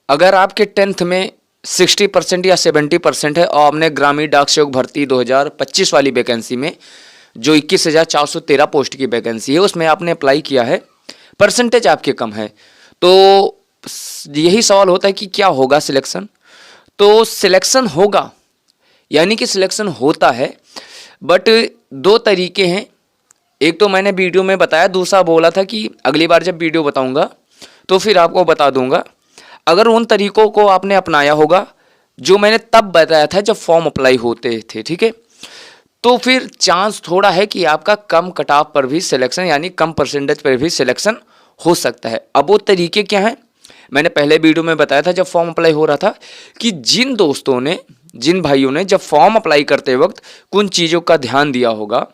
अगर आपके 10th में 60% या 70% है और आपने ग्रामीण डाक सेवक भर्ती 2025 वाली वैकेंसी में जो 21,413 पोस्ट की वैकेंसी है उसमें आपने अप्लाई किया है, परसेंटेज आपके कम है, तो यही सवाल होता है कि क्या होगा सिलेक्शन। तो सिलेक्शन होगा, यानी कि सिलेक्शन होता है, बट दो तरीके हैं। एक तो मैंने वीडियो में बताया, दूसरा बोला था कि अगली बार जब वीडियो बताऊंगा तो फिर आपको बता दूंगा। अगर उन तरीकों को आपने अपनाया होगा जो मैंने तब बताया था जब फॉर्म अप्लाई होते थे, ठीक है, तो फिर चांस थोड़ा है कि आपका कम कट ऑफ पर भी सिलेक्शन, यानी कम परसेंटेज पर भी सिलेक्शन हो सकता है। अब वो तरीके क्या हैं, मैंने पहले वीडियो में बताया था जब फॉर्म अप्लाई हो रहा था कि जिन दोस्तों ने, जिन भाइयों ने जब फॉर्म अप्लाई करते वक्त कुछ चीज़ों का ध्यान दिया होगा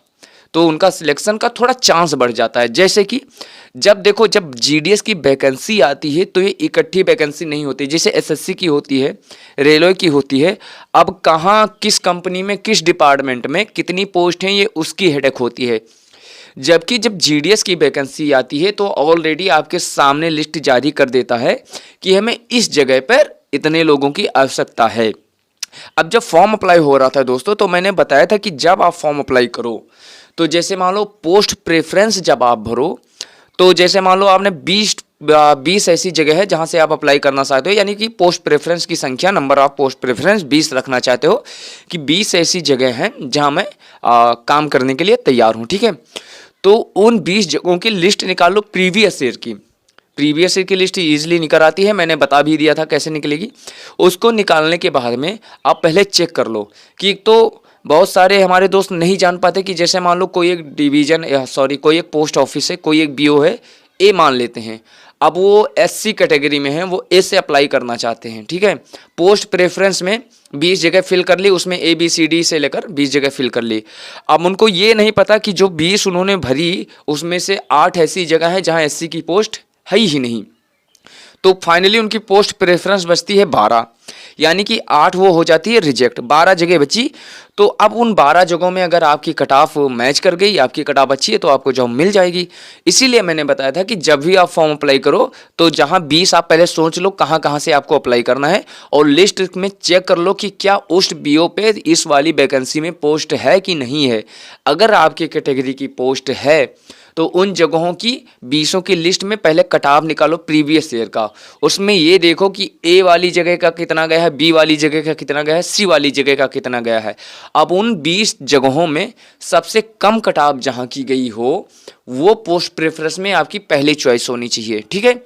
तो उनका सिलेक्शन का थोड़ा चांस बढ़ जाता है। जैसे कि जब देखो, जब जीडीएस की वैकेंसी आती है तो ये इकट्ठी वैकेंसी नहीं होती, जैसे एसएससी की होती है, रेलवे की होती है। अब कहाँ, किस कंपनी में, किस डिपार्टमेंट में कितनी पोस्ट हैं, ये उसकी हेडेक होती है। जबकि जब जीडीएस की वैकेंसी आती है तो ऑलरेडी आपके सामने लिस्ट जारी कर देता है कि हमें इस जगह पर इतने लोगों की आवश्यकता है। अब जब फॉर्म अप्लाई हो रहा था दोस्तों, तो मैंने बताया था कि जब आप फॉर्म अप्लाई करो तो जैसे मान लो पोस्ट प्रेफरेंस जब आप भरो, तो जैसे मान लो आपने 20 ऐसी जगह है जहां से आप अप्लाई करना चाहते हो, यानी कि पोस्ट प्रेफरेंस की संख्या, नंबर ऑफ पोस्ट प्रेफरेंस 20 रखना चाहते हो कि 20 ऐसी जगह हैं जहां मैं काम करने के लिए तैयार हूं, ठीक है। तो उन 20 जगहों की लिस्ट निकाल लो प्रीवियस ईयर की। प्रीवियस ईयर की लिस्ट ईजिली निकल आती है, मैंने बता भी दिया था कैसे निकलेगी। उसको निकालने के बाद में आप पहले चेक कर लो कि तो बहुत सारे हमारे दोस्त नहीं जान पाते कि जैसे मान लो कोई एक डिवीजन, कोई एक पोस्ट ऑफिस है, कोई एक बीओ है, ए मान लेते हैं। अब वो एससी कैटेगरी में है, वो ए से अप्लाई करना चाहते हैं, ठीक है। पोस्ट प्रेफरेंस में 20 जगह फिल कर ली, उसमें ए बी सी डी से लेकर 20 जगह फिल कर ली। अब उनको ये नहीं पता कि जो 20 उन्होंने भरी उसमें से 8 ऐसी जगह है जहां एससी की पोस्ट है ही नहीं। तो फाइनली उनकी पोस्ट प्रेफरेंस बचती है 12, यानी कि 8 वो हो जाती है रिजेक्ट, 12 जगह बची। तो अब उन 12 जगहों में अगर आपकी कट ऑफ मैच कर गई, आपकी कट ऑफ अच्छी है, तो आपको जॉब मिल जाएगी। इसीलिए मैंने बताया था कि जब भी आप फॉर्म अप्लाई करो तो जहां 20 आप पहले सोच लो कहां कहां से आपको अप्लाई करना है, और लिस्ट में चेक कर लो कि क्या उस बीओ पे इस वाली वैकेंसी में पोस्ट है कि नहीं है। अगर आपकी कैटेगरी की पोस्ट है तो उन जगहों की 20 की लिस्ट में पहले कट ऑफ निकालो प्रीवियस ईयर का। उसमें ये देखो कि ए वाली जगह का कितना गया है, बी वाली जगह का कितना गया है, सी वाली जगह का कितना गया है। अब उन 20 जगहों में सबसे कम कट ऑफ जहां की गई हो वो पोस्ट प्रेफरेंस में आपकी पहली चॉइस होनी चाहिए, ठीक है।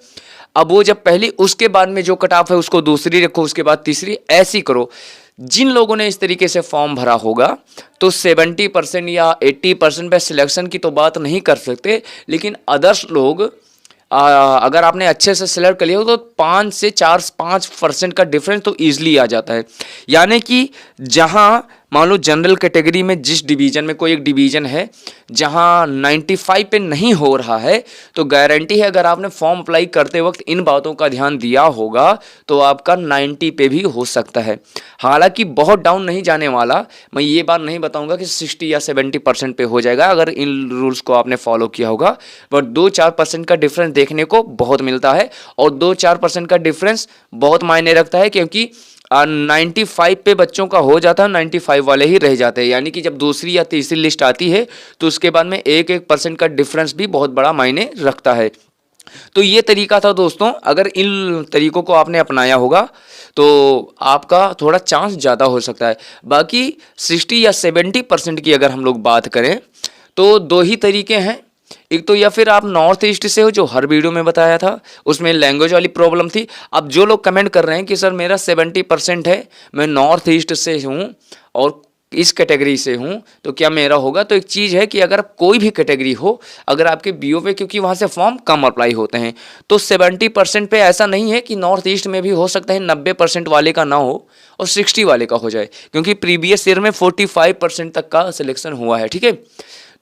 अब वो जब पहली, उसके बाद में जो कट ऑफ है उसको दूसरी रखो, उसके बाद तीसरी, ऐसी करो। जिन लोगों ने इस तरीके से फॉर्म भरा होगा तो 70% या 80% पे सिलेक्शन की तो बात नहीं कर सकते, लेकिन अदर्स लोग अगर आपने अच्छे से सिलेक्ट कर लिया हो तो 5 से 4-5% का डिफरेंस तो ईजिली आ जाता है। यानी कि जहां मान लो जनरल कैटेगरी में जिस डिवीजन में, कोई एक डिवीजन है जहां 95 पे नहीं हो रहा है, तो गारंटी है अगर आपने फॉर्म अप्लाई करते वक्त इन बातों का ध्यान दिया होगा तो आपका 90 पे भी हो सकता है। हालांकि बहुत डाउन नहीं जाने वाला, मैं ये बात नहीं बताऊंगा कि 60 या 70% पे हो जाएगा अगर इन रूल्स को आपने फॉलो किया होगा, बट 2-4% का डिफरेंस देखने को बहुत मिलता है, और 2-4% का डिफरेंस बहुत मायने रखता है, क्योंकि 95 पे बच्चों का हो जाता है, 95 वाले ही रह जाते हैं। यानी कि जब दूसरी या तीसरी लिस्ट आती है तो उसके बाद में 1-1% का डिफरेंस भी बहुत बड़ा मायने रखता है। तो ये तरीका था दोस्तों, अगर इन तरीकों को आपने अपनाया होगा तो आपका थोड़ा चांस ज़्यादा हो सकता है। बाकी 60 या 70% की अगर हम लोग बात करें तो दो ही तरीके हैं। एक तो या फिर आप नॉर्थ ईस्ट से हो, जो हर वीडियो में बताया था, उसमें लैंग्वेज वाली प्रॉब्लम थी। अब जो लोग कमेंट कर रहे हैं कि सर मेरा 70% है, मैं नॉर्थ ईस्ट से हूँ और इस कैटेगरी से हूँ, तो क्या मेरा होगा? तो एक चीज़ है कि अगर कोई भी कैटेगरी हो, अगर आपके बीओ पे, क्योंकि वहाँ से फॉर्म कम अप्लाई होते हैं, तो 70% पे ऐसा नहीं है कि नॉर्थ ईस्ट में भी हो सकता है 90% वाले का ना हो और 60 वाले का हो जाए, क्योंकि प्रीवियस ईयर में 45% तक का सिलेक्शन हुआ है, ठीक है।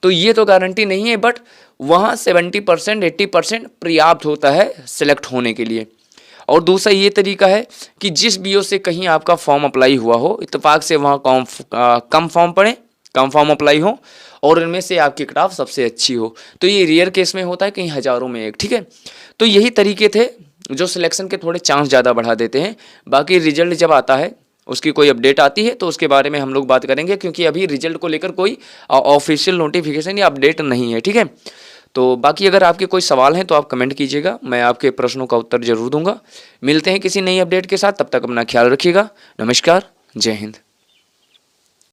तो ये तो गारंटी नहीं है, बट वहाँ 70% 80% पर्याप्त होता है सिलेक्ट होने के लिए। और दूसरा ये तरीका है कि जिस बीओ से कहीं आपका फॉर्म अप्लाई हुआ हो, इत्तेफाक से वहाँ कम फॉर्म पड़े, कम फॉर्म अप्लाई हो और इनमें से आपकी कट ऑफ सबसे अच्छी हो। तो ये रेयर केस में होता है, कहीं हज़ारों में एक, ठीक है। तो यही तरीके थे जो सिलेक्शन के थोड़े चांस ज़्यादा बढ़ा देते हैं। बाकी रिजल्ट जब आता है, उसकी कोई अपडेट आती है तो उसके बारे में हम लोग बात करेंगे, क्योंकि अभी रिजल्ट को लेकर कोई ऑफिशियल नोटिफिकेशन या अपडेट नहीं है, ठीक है। तो बाकी अगर आपके कोई सवाल हैं तो आप कमेंट कीजिएगा, मैं आपके प्रश्नों का उत्तर जरूर दूंगा। मिलते हैं किसी नई अपडेट के साथ, तब तक अपना ख्याल रखिएगा। नमस्कार, जय हिंद।